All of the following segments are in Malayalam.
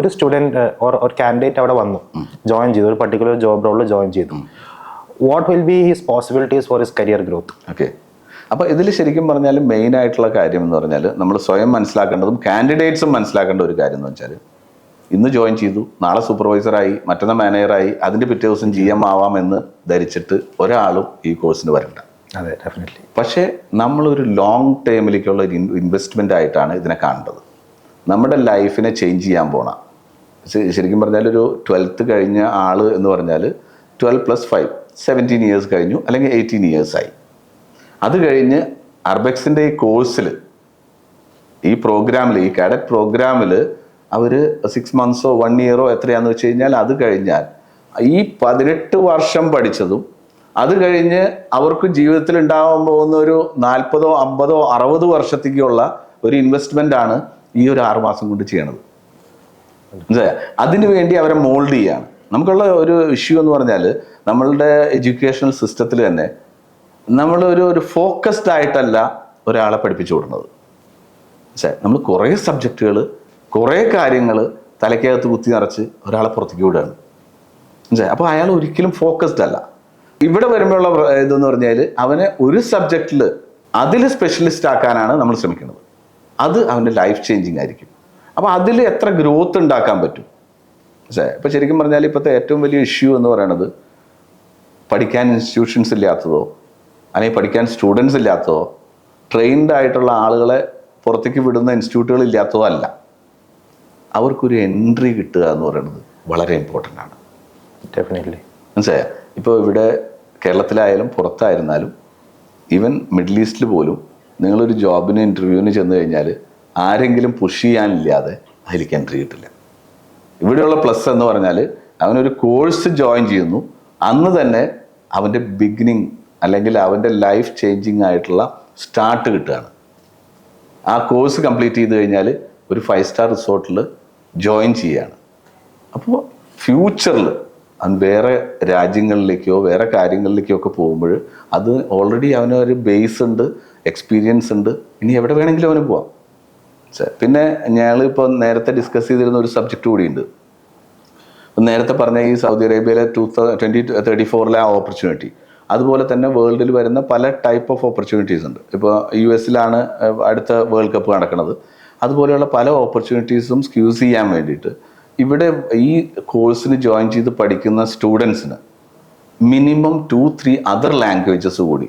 ഒരു സ്റ്റുഡൻറ് ഒരു കാൻഡിഡേറ്റ് അവിടെ വന്നു ജോയിൻ ചെയ്തു, ഒരു പർട്ടിക്കുലർ ജോബ് റോളിൽ ജോയിൻ ചെയ്തു, what will be his possibilities for his career growth? Okay, അപ്പോൾ ഇതിൽ ശരിക്കും പറഞ്ഞാൽ മെയിൻ ആയിട്ടുള്ള കാര്യം എന്ന് പറഞ്ഞാൽ നമ്മൾ സ്വയം മനസ്സിലാക്കേണ്ടതും കാൻഡിഡേറ്റ്സും മനസ്സിലാക്കേണ്ട ഒരു കാര്യം എന്ന് വെച്ചാൽ, ഇന്ന് ജോയിൻ ചെയ്തു, നാളെ സൂപ്പർവൈസറായി, മറ്റന്നാൾ മാനേജറായി, അതിൻ്റെ പിറ്റേ ദിവസം GM ആവാമെന്ന് ധരിച്ചിട്ട് ഒരാളും ഈ കോഴ്സിന് വരണ്ട. അതെ, ഡെഫിനറ്റ്ലി. പക്ഷേ നമ്മളൊരു ലോങ് ടേമിലേക്കുള്ള ഒരു ഇൻവെസ്റ്റ്മെൻ്റ് ആയിട്ടാണ് ഇതിനെ കാണേണ്ടത്. നമ്മുടെ ലൈഫിനെ ചേഞ്ച് ചെയ്യാൻ പോണ, ശരിക്കും പറഞ്ഞാൽ ഒരു 12th കഴിഞ്ഞ ആൾ എന്ന് പറഞ്ഞാൽ 12 + 5 17 ഇയേഴ്സ് കഴിഞ്ഞു, അല്ലെങ്കിൽ 18 ഇയേഴ്സ് ആയി. അത് കഴിഞ്ഞ് അർബെക്സിൻ്റെ ഈ കോഴ്സിൽ, ഈ പ്രോഗ്രാമിൽ, ഈ കാഡറ്റ് പ്രോഗ്രാമിൽ അവർ 6 months 1 year എത്രയാന്ന് വെച്ച് കഴിഞ്ഞാൽ, അത് കഴിഞ്ഞാൽ ഈ 18 വർഷം പഠിച്ചതും അത് കഴിഞ്ഞ് അവർക്ക് ജീവിതത്തിൽ ഉണ്ടാകാൻ പോകുന്ന ഒരു 40, 50, 60 വർഷത്തേക്കുള്ള ഒരു ഇൻവെസ്റ്റ്മെൻ്റ് ആണ് ഈ ഒരു 6 മാസം കൊണ്ട് ചെയ്യണത്. അതിനു വേണ്ടി അവരെ മോൾഡ് ചെയ്യാണ്. നമുക്കുള്ള ഒരു ഇഷ്യൂ എന്ന് പറഞ്ഞാൽ, നമ്മളുടെ എഡ്യൂക്കേഷണൽ സിസ്റ്റത്തിൽ തന്നെ നമ്മൾ ഒരു ഫോക്കസ്ഡ് ആയിട്ടല്ല ഒരാളെ പഠിപ്പിച്ചു കൊടുക്കുന്നത്. നമ്മൾ കുറേ സബ്ജക്റ്റുകൾ, കുറേ കാര്യങ്ങൾ തലയ്ക്കകത്ത് കുത്തി നിറച്ച് ഒരാളെ പുറത്തേക്ക് വിടുകയാണ്. അപ്പോൾ അയാൾ ഒരിക്കലും ഫോക്കസ്ഡ് അല്ല. ഇവിടെ വരുമ്പോഴുള്ള ഇതെന്ന് പറഞ്ഞാൽ, അവനെ ഒരു സബ്ജക്റ്റിൽ അതിൽ സ്പെഷ്യലിസ്റ്റ് ആക്കാനാണ് നമ്മൾ ശ്രമിക്കുന്നത്. അത് അവൻ്റെ ലൈഫ് ചേഞ്ചിങ് ആയിരിക്കും. അപ്പോൾ അതിൽ എത്ര ഗ്രോത്ത് ഉണ്ടാക്കാൻ പറ്റും? ഇപ്പോൾ ശരിക്കും പറഞ്ഞാൽ ഇപ്പോഴത്തെ ഏറ്റവും വലിയ ഇഷ്യൂ എന്ന് പറയുന്നത്, പഠിക്കാൻ ഇൻസ്റ്റിറ്റ്യൂഷൻസ് ഇല്ലാത്തതോ അല്ലെങ്കിൽ പഠിക്കാൻ സ്റ്റുഡൻസ് ഇല്ലാത്തതോ ട്രെയിൻഡ് ആയിട്ടുള്ള ആളുകളെ പുറത്തേക്ക് വിടുന്ന ഇൻസ്റ്റിറ്റ്യൂട്ടുകൾ ഇല്ലാത്തതോ അല്ല. അവർക്കൊരു എൻട്രി കിട്ടുക എന്ന് പറയുന്നത് വളരെ ഇമ്പോർട്ടൻ്റ് ആണ്. ഡെഫിനറ്റ്ലി. മനസ്സിലായോ? ഇപ്പോൾ ഇവിടെ കേരളത്തിലായാലും പുറത്തായിരുന്നാലും, ഈവൻ മിഡിൽ ഈസ്റ്റിൽ പോലും നിങ്ങളൊരു ജോബിന് ഇൻ്റർവ്യൂവിന് ചെന്ന് കഴിഞ്ഞാൽ ആരെങ്കിലും പുഷ് ചെയ്യാനില്ലാതെ അതിലേക്ക് എൻട്രി കിട്ടില്ല. ഇവിടെയുള്ള പ്ലസ് എന്ന് പറഞ്ഞാൽ, അവനൊരു കോഴ്സ് ജോയിൻ ചെയ്യുന്നു, അന്ന് തന്നെ അവൻ്റെ ബിഗിനിങ് അല്ലെങ്കിൽ അവൻ്റെ ലൈഫ് ചേഞ്ചിങ് ആയിട്ടുള്ള സ്റ്റാർട്ട് കിട്ടുകയാണ്. ആ കോഴ്സ് കംപ്ലീറ്റ് ചെയ്ത് കഴിഞ്ഞാൽ ഒരു 5 star റിസോർട്ടിൽ ജോയിൻ ചെയ്യുകയാണ്. അപ്പോൾ ഫ്യൂച്ചറിൽ അവൻ വേറെ രാജ്യങ്ങളിലേക്കോ വേറെ കാര്യങ്ങളിലേക്കോ ഒക്കെ പോകുമ്പോൾ അത് ഓൾറെഡി അവനൊരു ബേസ് ഉണ്ട്, എക്സ്പീരിയൻസ് ഉണ്ട്, ഇനി എവിടെ വേണമെങ്കിലും അവന് പോവാം. പിന്നെ ഞങ്ങളിപ്പോൾ നേരത്തെ ഡിസ്കസ് ചെയ്തിരുന്ന ഒരു സബ്ജക്റ്റ് കൂടിയുണ്ട്. നേരത്തെ പറഞ്ഞ ഈ സൗദി അറേബ്യയിലെ 2034 ആ ഓപ്പർച്യൂണിറ്റി, അതുപോലെ തന്നെ വേൾഡിൽ വരുന്ന പല ടൈപ്പ് ഓഫ് ഓപ്പർച്യൂണിറ്റീസ് ഉണ്ട്. ഇപ്പോൾ US അടുത്ത വേൾഡ് കപ്പ് നടക്കുന്നത്. അതുപോലെയുള്ള പല ഓപ്പർച്യൂണിറ്റീസും സ്ക്യൂസ് ചെയ്യാൻ വേണ്ടിയിട്ട് ഇവിടെ ഈ കോഴ്സിന് ജോയിൻ ചെയ്ത് പഠിക്കുന്ന സ്റ്റുഡൻസിന് മിനിമം 2-3 അതർ ലാംഗ്വേജസ് കൂടി,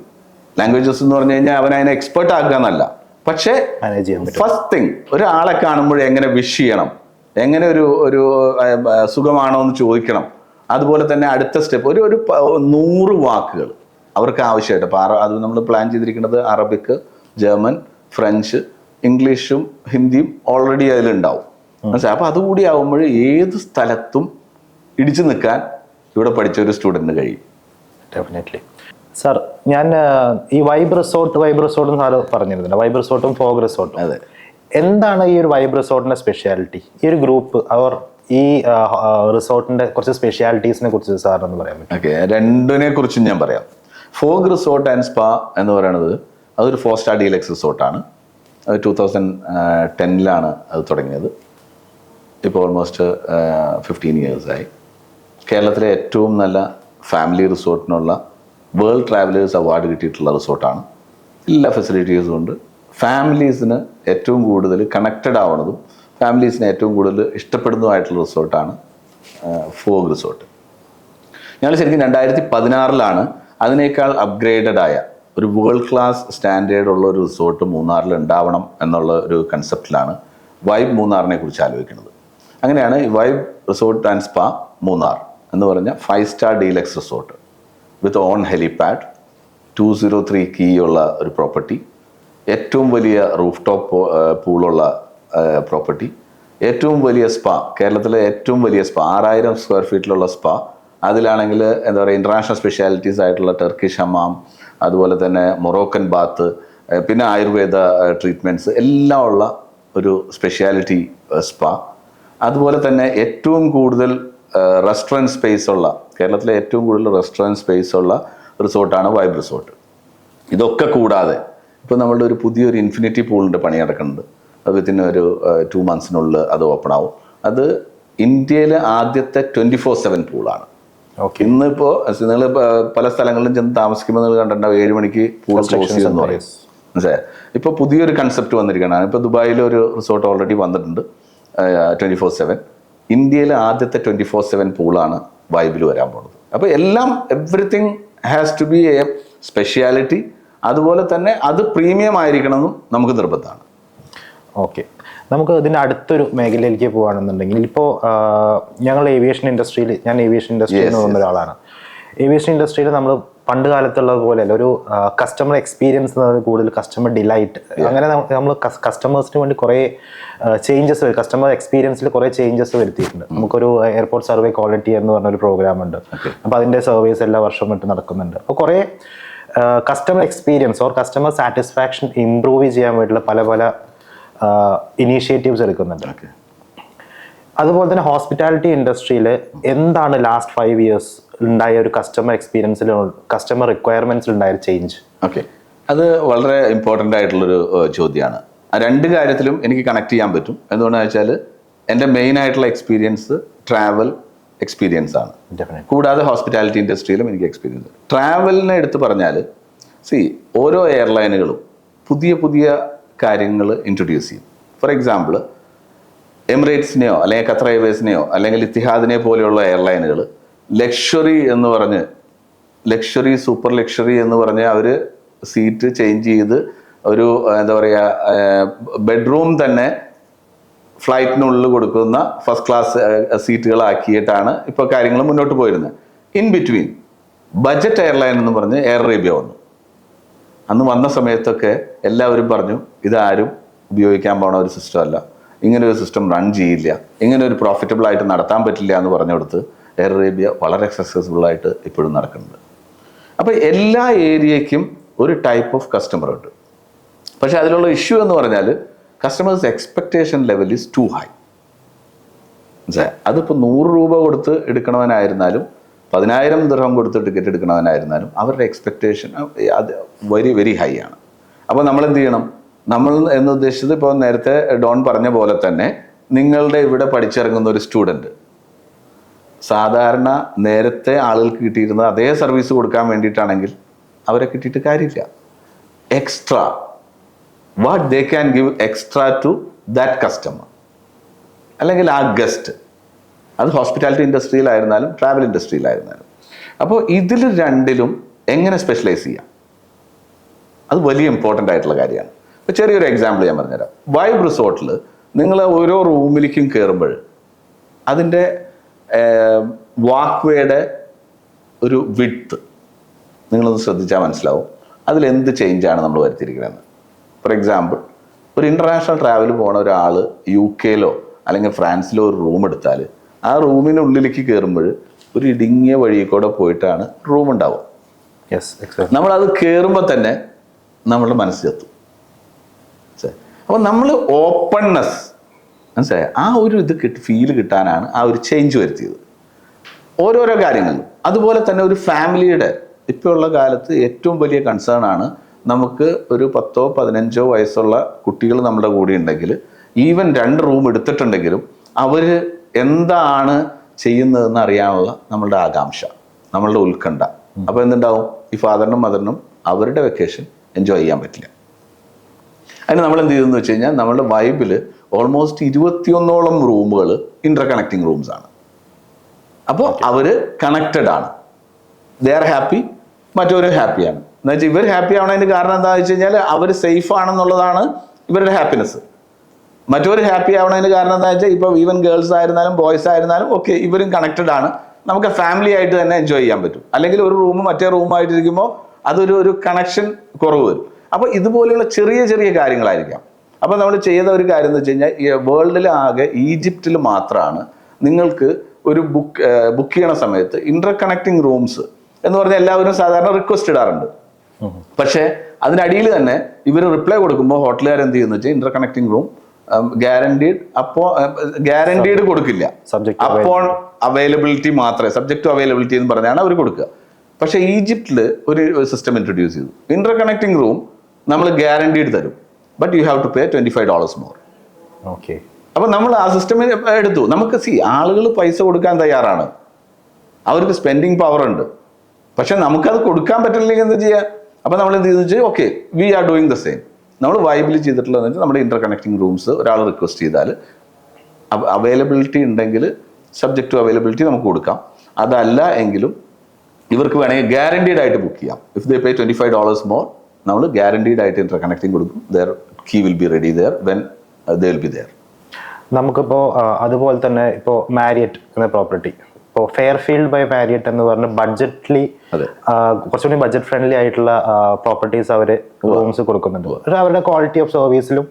ലാംഗ്വേജസ് എന്ന് പറഞ്ഞു കഴിഞ്ഞാൽ അവൻ അതിനെ എക്സ്പെർട്ട് ആക്കുക എന്നല്ല, പക്ഷേ ഫസ്റ്റ് തിങ് ഒരാളെ കാണുമ്പോൾ എങ്ങനെ വിഷ് ചെയ്യണം, എങ്ങനെ ഒരു സുഖമാണോ എന്ന് ചോദിക്കണം, അതുപോലെ തന്നെ അടുത്ത സ്റ്റെപ്പ് ഒരു 100 വാക്കുകൾ അവർക്ക് ആവശ്യമായിട്ട്. അപ്പോൾ അത് നമ്മൾ പ്ലാൻ ചെയ്തിരിക്കുന്നത് അറബിക്, ജർമ്മൻ, ഫ്രഞ്ച്, ഇംഗ്ലീഷും ഹിന്ദിയും ഓൾറെഡി അതിലുണ്ടാവും. മനസ്സിലായി? അപ്പോൾ അതുകൂടി ആകുമ്പോൾ ഏത് സ്ഥലത്തും ഇടിച്ചു നിൽക്കാൻ ഇവിടെ പഠിച്ച ഒരു സ്റ്റുഡൻറ്റിന് കഴിയും. ഡെഫിനറ്റ്ലി. സാർ, ഞാൻ ഈ വൈബ് റിസോർട്ടും സാറ് പറഞ്ഞിരുന്നില്ല, വൈബ് റിസോർട്ടും ഫോഗ് റിസോർട്ടും. അതെ. എന്താണ് ഈ ഒരു വൈബ് റിസോർട്ടിന്റെ സ്പെഷ്യാലിറ്റി? ഈ ഒരു ഗ്രൂപ്പ് അവർ ഈ റിസോർട്ടിന്റെ കുറച്ച് സ്പെഷ്യാലിറ്റീസിനെ കുറിച്ച് സാറിന് പറയാൻ പറ്റും? ഓക്കെ, രണ്ടിനെ കുറിച്ചും ഞാൻ പറയാം. ഫോഗ് റിസോർട്ട് ആൻഡ് സ്പാ എന്ന് പറയുന്നത് അതൊരു 4 star ഡീലക്സ് റിസോർട്ടാണ്. അത് 2010 അത് തുടങ്ങിയത്. ഇപ്പോൾ ഓൾമോസ്റ്റ് 15 years ആയി. കേരളത്തിലെ ഏറ്റവും നല്ല ഫാമിലി റിസോർട്ടിനുള്ള വേൾഡ് ട്രാവലേഴ്സ് അവാർഡ് കിട്ടിയിട്ടുള്ള റിസോർട്ടാണ്. എല്ലാ ഫെസിലിറ്റീസും ഉണ്ട്. ഫാമിലീസിന് ഏറ്റവും കൂടുതൽ കണക്റ്റഡ് ആവുന്നതും ഫാമിലീസിനെ ഏറ്റവും കൂടുതൽ ഇഷ്ടപ്പെടുന്നതുമായിട്ടുള്ള റിസോർട്ടാണ് ഫോഗ് റിസോർട്ട്. ഞങ്ങൾ ശരിക്കും 2016 അതിനേക്കാൾ അപ്ഗ്രേഡഡ് ആയ ഒരു വേൾഡ് ക്ലാസ് സ്റ്റാൻഡേർഡ് ഉള്ള ഒരു റിസോർട്ട് മൂന്നാറിൽ ഉണ്ടാവണം എന്നുള്ള ഒരു കൺസെപ്റ്റിലാണ് വൈബ് മൂന്നാറിനെ കുറിച്ച് ആലോചിക്കുന്നത്. അങ്ങനെയാണ് ഈ vibe resort and spa Munnar എന്ന് പറഞ്ഞ 5 star deluxe resort with on helipad, 203 key ഉള്ള ഒരു പ്രോപ്പർട്ടി, ഏറ്റവും വലിയ റൂഫ് ടോപ്പ് പൂളുള്ള പ്രോപ്പർട്ടി, ഏറ്റവും വലിയ സ്പാ, കേരളത്തിലെ ഏറ്റവും വലിയ സ്പാ 6000 square feet സ്പാ. അതിലാണെങ്കിൽ എന്താ പറയുക, ഇൻ്റർനാഷണൽ സ്പെഷ്യാലിറ്റീസ് ആയിട്ടുള്ള ടർക്കിഷ് ഹമാം, അതുപോലെ തന്നെ മൊറോക്കൻ ബാത്ത്, പിന്നെ ആയുർവേദ ട്രീറ്റ്മെൻറ്റ്സ് എല്ലാം ഉള്ള ഒരു സ്പെഷ്യാലിറ്റി സ്പാ. അതുപോലെ തന്നെ ഏറ്റവും കൂടുതൽ റെസ്റ്റോറൻറ്റ് സ്പേസ് ഉള്ള, കേരളത്തിലെ ഏറ്റവും കൂടുതൽ റെസ്റ്റോറൻറ്റ് സ്പേസ് ഉള്ള റിസോർട്ടാണ് വൈബ് റിസോർട്ട്. ഇതൊക്കെ കൂടാതെ ഇപ്പോൾ നമ്മളുടെ ഒരു പുതിയൊരു ഇൻഫിനിറ്റി പൂളിൻ്റെ പണി നടക്കുന്നുണ്ട്. അത് വിത്തിൻ ഒരു 2 months അത് ഓപ്പൺ ആവും. അത് ഇന്ത്യയിലെ ആദ്യത്തെ 24/7 പൂളാണ്. ഇന്നിപ്പോ നിങ്ങൾ പല സ്ഥലങ്ങളിലും ചെന്ന് താമസിക്കുമ്പോൾ നിങ്ങൾ കണ്ടിട്ടുണ്ടാവും 7 മണിക്ക് പൂൾ ക്ലോസ് ചെയ്യുമെന്ന് പറയും. മനസ്സിലായോ? ഇപ്പൊ പുതിയൊരു കൺസെപ്റ്റ് വന്നിരിക്കുകയാണ്. ഇപ്പൊ ദുബായിൽ ഒരു റിസോർട്ട് ഓൾറെഡി വന്നിട്ടുണ്ട് 24/7. ഇന്ത്യയിലെ ആദ്യത്തെ 24/7 പൂളാണ് വൈബിൽ വരാൻ പോകുന്നത്. അപ്പൊ എല്ലാം everything has to be a speciality. അതുപോലെ തന്നെ അത് പ്രീമിയം ആയിരിക്കണമെന്നും നമുക്ക് നിർബന്ധമാണ്. ഓക്കെ, നമുക്ക് ഇതിൻ്റെ അടുത്തൊരു മേഖലയിലേക്ക് പോകുകയാണെന്നുണ്ടെങ്കിൽ ഇപ്പോൾ ഞങ്ങൾ ഏവിയേഷൻ ഇൻഡസ്ട്രിയിൽ, ഞാൻ ഏവിയേഷൻ ഇൻഡസ്ട്രിയിൽ നിന്ന് വന്ന ഒരാളാണ്. ഏവിയേഷൻ ഇൻഡസ്ട്രിയിൽ നമ്മൾ പണ്ട് കാലത്തുള്ളത് പോലെയല്ല, ഒരു കസ്റ്റമർ എക്സ്പീരിയൻസ് കൂടുതൽ കസ്റ്റമർ ഡിലൈറ്റ്, അങ്ങനെ നമ്മൾ കസ്റ്റമേഴ്സിന് വേണ്ടി കുറേ ചേഞ്ചസ്, കസ്റ്റമർ എക്സ്പീരിയൻസിൽ കുറേ ചേഞ്ചസ് വരുത്തിയിട്ടുണ്ട്. നമുക്കൊരു എയർപോർട്ട് സർവേ ക്വാളിറ്റി എന്ന് പറഞ്ഞൊരു പ്രോഗ്രാം ഉണ്ട്. അപ്പോൾ അതിൻ്റെ സർവേസ് എല്ലാ വർഷവും ഇട്ട് നടക്കുന്നുണ്ട്. അപ്പോൾ കുറേ customer experience or customer satisfaction improve ചെയ്യാൻ വേണ്ടിയുള്ള പല പല ഇനീഷ്യേറ്റീവ്സ് എടുക്കുന്നുണ്ട്. അതുപോലെ തന്നെ ഹോസ്പിറ്റാലിറ്റി ഇൻഡസ്ട്രിയിൽ എന്താണ് ലാസ്റ്റ് 5 years ഉണ്ടായ ഒരു കസ്റ്റമർ എക്സ്പീരിയൻസിൽ, കസ്റ്റമർ റിക്വയർമെന്റ്സിൽ ഉണ്ടായ ചേഞ്ച്? ഓക്കെ, അത് വളരെ ഇമ്പോർട്ടൻ്റ് ആയിട്ടുള്ളൊരു ചോദ്യമാണ്. ആ രണ്ട് കാര്യത്തിലും എനിക്ക് കണക്ട് ചെയ്യാൻ പറ്റും. എന്തുകൊണ്ടാണെന്ന് വെച്ചാൽ എൻ്റെ മെയിൻ ആയിട്ടുള്ള എക്സ്പീരിയൻസ് ട്രാവൽ എക്സ്പീരിയൻസ് ആണ്. കൂടാതെ ഹോസ്പിറ്റാലിറ്റി ഇൻഡസ്ട്രിയിലും എനിക്ക് എക്സ്പീരിയൻസ്. ട്രാവലിനെ എടുത്ത് പറഞ്ഞാൽ ഓരോ എയർലൈനുകളും പുതിയ പുതിയ കാര്യങ്ങൾ ഇൻട്രൊഡ്യൂസ് ചെയ്യും. ഫോർ എക്സാമ്പിൾ, എമിറേറ്റ്സിനെയോ അല്ലെങ്കിൽ ഖത്തർ എയർവേസിനെയോ അല്ലെങ്കിൽ ഇത്തിഹാദിനെ പോലെയുള്ള എയർലൈനുകൾ ലക്ഷറി എന്ന് പറഞ്ഞ്, ലക്ഷറി സൂപ്പർ ലക്ഷറി എന്ന് പറഞ്ഞ് അവർ സീറ്റ് ചേഞ്ച് ചെയ്ത് ഒരു എന്താ പറയുക ബെഡ്റൂം തന്നെ ഫ്ലൈറ്റിനുള്ളിൽ കൊടുക്കുന്ന ഫസ്റ്റ് ക്ലാസ് സീറ്റുകളാക്കിയിട്ടാണ് ഇപ്പോൾ കാര്യങ്ങൾ മുന്നോട്ട് പോയിരുന്നത്. ഇൻ ബിറ്റ്വീൻ ബഡ്ജറ്റ് എയർലൈൻ എന്ന് പറഞ്ഞ് എയർ അറേബ്യ വന്നു. അന്ന് വന്ന സമയത്തൊക്കെ എല്ലാവരും പറഞ്ഞു ഇതാരും ഉപയോഗിക്കാൻ പോണ ഒരു സിസ്റ്റം അല്ല, ഇങ്ങനെ ഒരു സിസ്റ്റം റൺ ചെയ്യില്ല, ഇങ്ങനെ ഒരു പ്രോഫിറ്റബിൾ ആയിട്ട് നടത്താൻ പറ്റില്ല എന്ന് പറഞ്ഞു കൊടുത്ത് എയർ അറേബ്യ വളരെ സക്സസ്ഫുൾ ആയിട്ട് ഇപ്പോഴും നടക്കുന്നുണ്ട്. അപ്പോൾ എല്ലാ ഏരിയയ്ക്കും ഒരു ടൈപ്പ് ഓഫ് കസ്റ്റമർ ഉണ്ട്. പക്ഷെ അതിലുള്ള ഇഷ്യൂ എന്ന് പറഞ്ഞാൽ customers expectation level is too high. അതിപ്പോൾ 100 രൂപ കൊടുത്ത് എടുക്കണവനായിരുന്നാലും 10,000 ദിർഹം കൊടുത്ത് ടിക്കറ്റ് എടുക്കണവനായിരുന്നാലും അവരുടെ എക്സ്പെക്ടേഷൻ അത് വെരി വെരി ഹൈ ആണ്. അപ്പോൾ നമ്മൾ എന്ത് ചെയ്യണം? നമ്മൾ എന്ന് ഉദ്ദേശിച്ചത് ഇപ്പോൾ നേരത്തെ ഡോൺ പറഞ്ഞ പോലെ തന്നെ നിങ്ങളുടെ ഇവിടെ പഠിച്ചിറങ്ങുന്ന ഒരു സ്റ്റുഡൻറ്റ് സാധാരണ നേരത്തെ ആളുകൾക്ക് കിട്ടിയിരുന്നത് അതേ സർവീസ് കൊടുക്കാൻ വേണ്ടിയിട്ടാണെങ്കിൽ അവരെ കിട്ടിയിട്ട് കാര്യമില്ല. Extra what they can give extra to that customer അല്ലെങ്കിൽ ആ ഗസ്റ്റ്, അത് ഹോസ്പിറ്റാലിറ്റി ഇൻഡസ്ട്രിയിലായിരുന്നാലും ട്രാവൽ ഇൻഡസ്ട്രിയിലായിരുന്നാലും. അപ്പോൾ ഇതിൽ രണ്ടിലും എങ്ങനെ സ്പെഷ്യലൈസ് ചെയ്യാം, അത് വലിയ ഇമ്പോർട്ടൻ്റ് ആയിട്ടുള്ള കാര്യമാണ്. ഇപ്പോൾ ചെറിയൊരു എക്സാമ്പിൾ ഞാൻ പറഞ്ഞുതരാം. വൈബ് റിസോർട്ടിൽ നിങ്ങൾ ഓരോ റൂമിലേക്കും കയറുമ്പോൾ അതിൻ്റെ വാക്ക് വേയുടെ ഒരു വിഡ്ത്ത് നിങ്ങളൊന്ന് ശ്രദ്ധിച്ചാൽ മനസ്സിലാവും അതിലെന്ത് ചേഞ്ചാണ് നമ്മൾ വരുത്തിയിരിക്കുന്നത്. ഫോർ എക്സാമ്പിൾ, ഒരു ഇൻ്റർനാഷണൽ ട്രാവൽ പോണ ഒരാൾ UK അല്ലെങ്കിൽ ഫ്രാൻസിലോ ഒരു റൂം എടുത്താൽ ആ റൂമിനുള്ളിലേക്ക് കയറുമ്പോൾ ഒരു ഇടുങ്ങിയ വഴി കൂടെ പോയിട്ടാണ് റൂം ഉണ്ടാവുക. നമ്മളത് കയറുമ്പോൾ തന്നെ നമ്മളുടെ മനസ്സിലെത്തും. അപ്പോൾ നമ്മൾ ഓപ്പൺനെസ് മനസ്സിലായ ആ ഒരു ഇത് ഫീല് കിട്ടാനാണ് ആ ഒരു ചേഞ്ച് വരുത്തിയത് ഓരോരോ കാര്യങ്ങളിലും. അതുപോലെ തന്നെ ഒരു ഫാമിലിയുടെ ഇപ്പോഴുള്ള കാലത്ത് ഏറ്റവും വലിയ കൺസേൺ ആണ് നമുക്ക് ഒരു 10-15 വയസ്സുള്ള കുട്ടികൾ നമ്മുടെ കൂടെ ഉണ്ടെങ്കിൽ ഈവൻ 2 റൂം എടുത്തിട്ടുണ്ടെങ്കിലും അവർ എന്താണ് ചെയ്യുന്നതെന്ന് അറിയാനുള്ള നമ്മളുടെ ആകാംക്ഷ, നമ്മളുടെ ഉത്കണ്ഠ. അപ്പോൾ എന്തുണ്ടാവും? ഈ ഫാദറിനും മദറിനും അവരുടെ വെക്കേഷൻ എൻജോയ് ചെയ്യാൻ പറ്റില്ല. അതിന് നമ്മൾ എന്ത് ചെയ്തെന്ന് വെച്ച് കഴിഞ്ഞാൽ നമ്മളുടെ വൈബിൽ ഓൾമോസ്റ്റ് 21ഓളം റൂമുകൾ ഇന്റർ കണക്റ്റിംഗ് റൂംസ് ആണ്. അപ്പോൾ അവർ കണക്റ്റഡ് ആണ്, ദേ ആർ ഹാപ്പി, മറ്റവരും ഹാപ്പിയാണ്. എന്ന് വെച്ചാൽ ഇവർ ഹാപ്പി ആവണതിന് കാരണം എന്താണെന്ന് വെച്ച് കഴിഞ്ഞാൽ അവർ സേഫ് ആണെന്നുള്ളതാണ് ഇവരുടെ ഹാപ്പിനെസ്. മറ്റവർ ഹാപ്പി ആവണതിന് കാരണം എന്താ വെച്ചാൽ ഇപ്പോൾ ഈവൻ ഗേൾസ് ആയിരുന്നാലും ബോയ്സ് ആയിരുന്നാലും ഓക്കെ ഇവരും കണക്റ്റഡ് ആണ്, നമുക്ക് ഫാമിലി ആയിട്ട് തന്നെ എൻജോയ് ചെയ്യാൻ പറ്റും. അല്ലെങ്കിൽ ഒരു റൂം മറ്റേ റൂമായിട്ടിരിക്കുമ്പോൾ അതൊരു കണക്ഷൻ കുറവ് വരും. അപ്പോൾ ഇതുപോലെയുള്ള ചെറിയ ചെറിയ കാര്യങ്ങളായിരിക്കാം. അപ്പോൾ നമ്മൾ ചെയ്ത ഒരു കാര്യം എന്ന് വെച്ച് കഴിഞ്ഞാൽ വേൾഡിൽ ആകെ ഈജിപ്തിൽ മാത്രമാണ് നിങ്ങൾക്ക് ഒരു ബുക്ക് ചെയ്യണ സമയത്ത് ഇന്റർ കണക്റ്റിംഗ് റൂംസ് എന്ന് പറഞ്ഞാൽ എല്ലാവരും സാധാരണ റിക്വസ്റ്റ് ഇടാറുണ്ട്. പക്ഷേ അതിനടിയിൽ തന്നെ ഇവർ റിപ്ലൈ കൊടുക്കുമ്പോൾ ഹോട്ടലുകാർ എന്ത് ചെയ്യുന്നു വെച്ചാൽ ഇന്റർ കണക്റ്റിംഗ് റൂം ഗ്യാരണ്ടീഡ്, അപ്പോൾ ഗ്യാരണ്ടീഡ് കൊടുക്കില്ല, അപ്പോൾ അവൈലബിലിറ്റി മാത്രമേ, സബ്ജക്ട് ടു അവൈലബിലിറ്റി എന്ന് പറഞ്ഞാണ് അവർ കൊടുക്കുക. പക്ഷേ ഈജിപ്തിൽ ഒരു സിസ്റ്റം ഇൻട്രൊഡ്യൂസ് ചെയ്തു. ഇന്റർ കണക്റ്റിംഗ് റൂം നമ്മൾ ഗ്യാരണ്ടീഡ് തരും, but you have to pay $25 more. Okay. അപ്പം നമ്മൾ ആ സിസ്റ്റം എടുത്തു. നമുക്ക് ആളുകൾ പൈസ കൊടുക്കാൻ തയ്യാറാണ്, അവർക്ക് സ്പെൻഡിങ് പവർ ഉണ്ട്. പക്ഷെ നമുക്കത് കൊടുക്കാൻ പറ്റില്ലെങ്കിൽ എന്താ ചെയ്യുക? അപ്പം നമ്മൾ എന്ത് ചെയ്തു വെച്ചാൽ okay, we are doing the same. നമ്മൾ വൈബിൾ ചെയ്തിട്ടുള്ളതെന്ന് വെച്ചാൽ നമ്മുടെ ഇന്റർ കണക്ടിങ് റൂംസ് ഒരാൾ റിക്വസ്റ്റ് ചെയ്താൽ അവൈലബിലിറ്റി ഉണ്ടെങ്കിൽ സബ്ജക്റ്റ് ടു അവൈലബിലിറ്റി നമുക്ക് കൊടുക്കാം. അതല്ല എങ്കിലും ഇവർക്ക് വേണമെങ്കിൽ ഗ്യാരണ്ടീഡ് ആയിട്ട് ബുക്ക് ചെയ്യാം. ഇഫ് ദേ പേ $25 മോർ, നമ്മൾ ഗ്യാരണ്ടീഡ് ആയിട്ട് ഇന്റർ കണക്ടിങ് കൊടുക്കും. Their key will be ready there when they will be there. നമുക്കിപ്പോൾ അതുപോലെ തന്നെ ഇപ്പോൾ മാരിയറ്റ് എന്ന പ്രോപ്പർട്ടി, ഇപ്പോൾ ഫെയർഫീൽഡ് ബൈ മാരിയറ്റ് എന്ന് പറഞ്ഞ ബഡ്ജറ്റ്ലി കുറച്ചുകൂടി ബഡ്ജറ്റ് ഫ്രണ്ട്ലി ആയിട്ടുള്ള പ്രോപ്പർട്ടീസ് അവർ റൂംസ് കൊടുക്കുന്നുണ്ട്. പക്ഷെ അവരുടെ ക്വാളിറ്റി ഓഫ് സർവീസിലും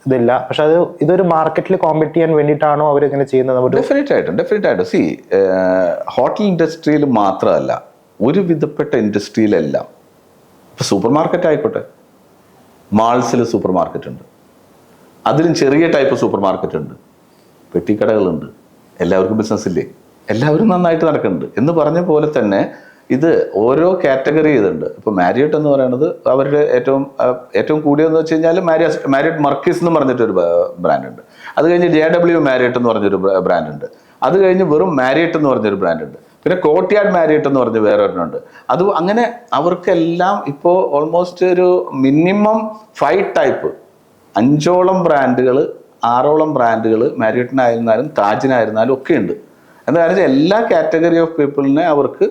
ഇതില്ല. പക്ഷെ ഇതൊരു മാർക്കറ്റിൽ കോമ്പീറ്റ് ചെയ്യാൻ വേണ്ടിയിട്ടാണോ അവരിങ്ങനെ ചെയ്യുന്നത്? ഡെഫിനറ്റ് ആയിട്ടും ഹോട്ടൽ ഇൻഡസ്ട്രിയിൽ മാത്രമല്ല, ഒരു വിധപ്പെട്ട ഇൻഡസ്ട്രിയിലെല്ലാം. ഇപ്പൊ സൂപ്പർ മാർക്കറ്റ് ആയിക്കോട്ടെ, മാൾസിൽ സൂപ്പർ മാർക്കറ്റ് ഉണ്ട്, അതിലും ചെറിയ ടൈപ്പ് സൂപ്പർ മാർക്കറ്റ് ഉണ്ട്, പെട്ടിക്കടകളുണ്ട്. എല്ലാവർക്കും ബിസിനസ് ഇല്ലേ? എല്ലാവരും നന്നായിട്ട് നടക്കുന്നുണ്ട് എന്ന് പറഞ്ഞ പോലെ തന്നെ ഇത് ഓരോ കാറ്റഗറി ചെയ്തിട്ടുണ്ട്. ഇപ്പൊ മാരിയറ്റ് എന്ന് പറയുന്നത് അവരുടെ ഏറ്റവും കൂടിയതെന്ന് വെച്ച് കഴിഞ്ഞാൽ മാരിയറ്റ് മർക്കീസ് എന്ന് പറഞ്ഞിട്ടൊരു ബ്രാൻഡ് ഉണ്ട്. അത് കഴിഞ്ഞ് JW മാരിയറ്റ് എന്ന് പറഞ്ഞൊരു ബ്രാൻഡ് ഉണ്ട്. അത് കഴിഞ്ഞ് വെറും മാരിയറ്റ് എന്ന് പറഞ്ഞൊരു ബ്രാൻഡ് ഉണ്ട്. പിന്നെ കോർട്ട്യാർഡ് മാരിയറ്റ് എന്ന് പറഞ്ഞ് വേറെ ഒരെണ്ണമുണ്ട്. അത് അങ്ങനെ അവർക്കെല്ലാം ഇപ്പോൾ ഓൾമോസ്റ്റ് ഒരു മിനിമം 5 ടൈപ്പ് 5ഓളം ബ്രാൻഡുകൾ 6ഓളം ബ്രാൻഡുകൾ മാരിയറ്റിനായിരുന്നാലും താജിനായിരുന്നാലും ഒക്കെ ഉണ്ട്. എന്താണെന്ന് വെച്ചാൽ എല്ലാ കാറ്റഗറി ഓഫ് പീപ്പിളിനെ അവർക്ക്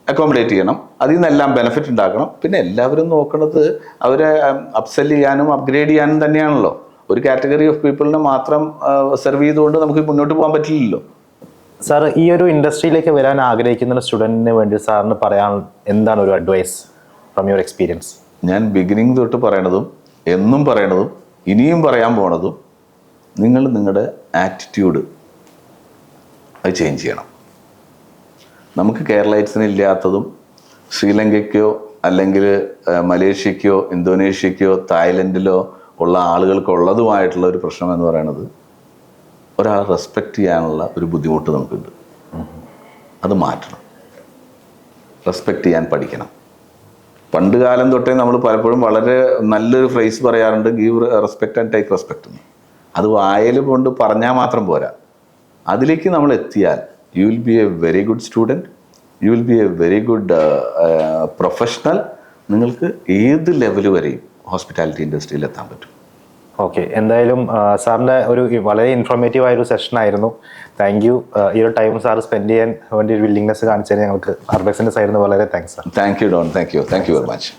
അക്കോമഡേറ്റ് ചെയ്യണം, അതിൽ നിന്നെല്ലാം ബെനിഫിറ്റ് ഉണ്ടാക്കണം. പിന്നെ എല്ലാവരും നോക്കുന്നത് അവരെ അപ്സെൽ ചെയ്യാനും അപ്ഗ്രേഡ് ചെയ്യാനും തന്നെയാണല്ലോ. ഒരു കാറ്റഗറി ഓഫ് പീപ്പിളിനെ മാത്രം സെർവ് ചെയ്തുകൊണ്ട് നമുക്ക് മുന്നോട്ട് പോകാൻ പറ്റില്ലല്ലോ. സാർ, ഈ ഒരു ഇൻഡസ്ട്രിയിലേക്ക് വരാൻ ആഗ്രഹിക്കുന്ന സ്റ്റുഡൻറ്റിന് വേണ്ടി സാറിന് പറയാൻ എന്താണ് ഒരു അഡ്വൈസ് ഫ്രം യുവർ എക്സ്പീരിയൻസ്? ഞാൻ ബിഗിനിങ് തൊട്ട് പറയണതും എന്നും പറയണതും ഇനിയും പറയാൻ പോണതും, നിങ്ങൾ നിങ്ങളുടെ ആറ്റിറ്റ്യൂഡ് അത് ചേഞ്ച് ചെയ്യണം. നമുക്ക് കേരളൈറ്റ്സിന് ഇല്ലാത്തതും ശ്രീലങ്കയ്ക്കോ അല്ലെങ്കിൽ മലേഷ്യക്കോ ഇന്തോനേഷ്യക്കോ തായ്ലൻഡിലോ ഉള്ള ആളുകൾക്കുള്ളതുമായിട്ടുള്ള ഒരു പ്രശ്നം എന്ന് പറയുന്നത്, ഒരാളെ റെസ്പെക്റ്റ് ചെയ്യാനുള്ള ഒരു ബുദ്ധിമുട്ട് നമുക്കുണ്ട്. അത് മാറ്റണം. റെസ്പെക്റ്റ് ചെയ്യാൻ പഠിക്കണം. പണ്ട് കാലം തൊട്ടേ നമ്മൾ പലപ്പോഴും വളരെ നല്ലൊരു ഫ്രേസ് പറയാറുണ്ട്, give respect and take respect എന്ന്. അത് വായൽ കൊണ്ട് പറഞ്ഞാൽ മാത്രം പോരാ. അതിലേക്ക് നമ്മൾ എത്തിയാൽ you will be A very good student, you will be A very good professional. നിങ്ങൾക്ക് ഏത് ലെവൽ വരെയും ഹോസ്പിറ്റാലിറ്റി ഇൻഡസ്ട്രിയിൽ എത്താൻ പറ്റും. ഓക്കെ, എന്തായാലും സാറിൻ്റെ ഒരു വളരെ ഇൻഫോർമേറ്റീവ് ആയൊരു സെഷൻ ആയിരുന്നു. Thank you. ഈ ഒരു ടൈം സാർ സ്പെൻഡ് ചെയ്യാൻ വേണ്ടി ഒരു വില്ലിങ്നെസ് കാണിച്ചതിന് ഞങ്ങൾക്ക് ആർബെക്സിൻ്റെ സൈഡിൽ നിന്ന് വളരെ thanks sir. Thank you don't. Thank you very much.